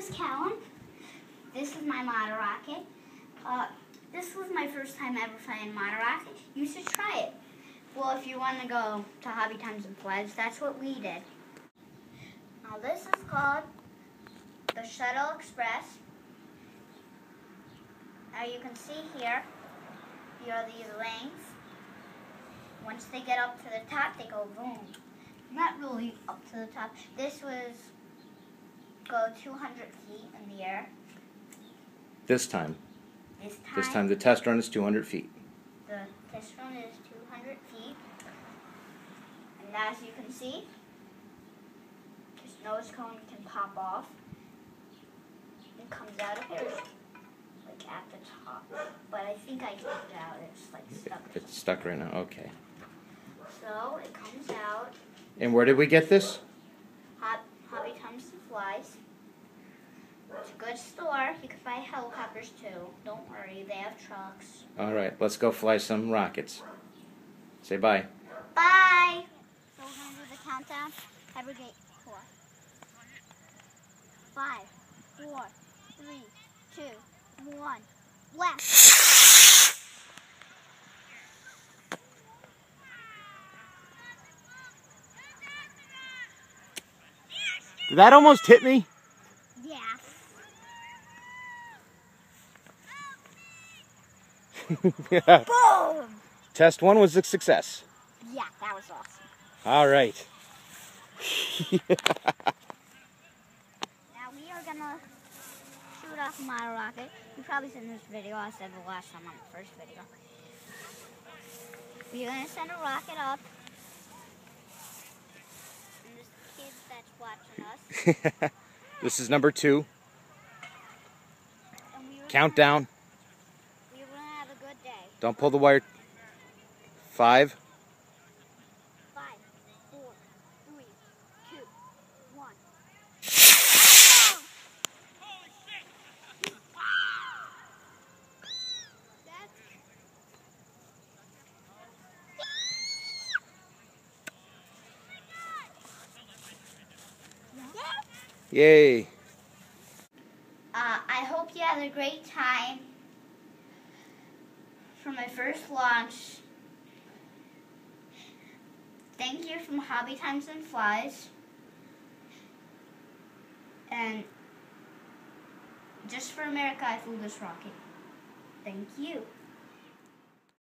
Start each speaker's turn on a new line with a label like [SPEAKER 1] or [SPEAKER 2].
[SPEAKER 1] is Callum. This is my model rocket. This was my first time ever flying a model rocket. You should try it. Well, if you want to go to Hobby Times and Flies, that's what we did. Now this is called the Shuttle Xpress. Now you can see here are these lengths. Once they get up to the top, they go boom. Not really up to the top. This was go 200 feet in the air.
[SPEAKER 2] This time the test run is 200 feet.
[SPEAKER 1] The test run is 200 feet. And as you can see, this nose cone can pop off. It comes out of here, like at the top. But I think I took it out. It's like stuck.
[SPEAKER 2] It's stuck right now. Okay.
[SPEAKER 1] So it comes out.
[SPEAKER 2] And where did we get this?
[SPEAKER 1] Hobby Times and Flies. It's a good store. You can buy helicopters too. Don't worry, they have trucks.
[SPEAKER 2] All right, let's go fly some rockets. Say bye.
[SPEAKER 1] Bye. So we're going to do the countdown. Aggregate 4. 5, 4, 3, 2, 1. Left.
[SPEAKER 2] Did that almost hit me?
[SPEAKER 1] Yeah.
[SPEAKER 2] Yeah.
[SPEAKER 1] Boom!
[SPEAKER 2] Test 1 was a success.
[SPEAKER 1] Yeah, that was awesome.
[SPEAKER 2] All right.
[SPEAKER 1] Now we are going to shoot off a model rocket. You've probably seen this video. I said the last time on the first video. We're going to send a rocket up. And this kid that's watching us.
[SPEAKER 2] This is number 2. Countdown.
[SPEAKER 1] We're going to have a good day.
[SPEAKER 2] Don't pull the wire. 5.
[SPEAKER 1] 5, 4, 3, 2, 1.
[SPEAKER 2] Yay.
[SPEAKER 1] I hope you had a great time for my first launch. Thank you from Hobby Times and Flies. And just for America, I flew this rocket. Thank you.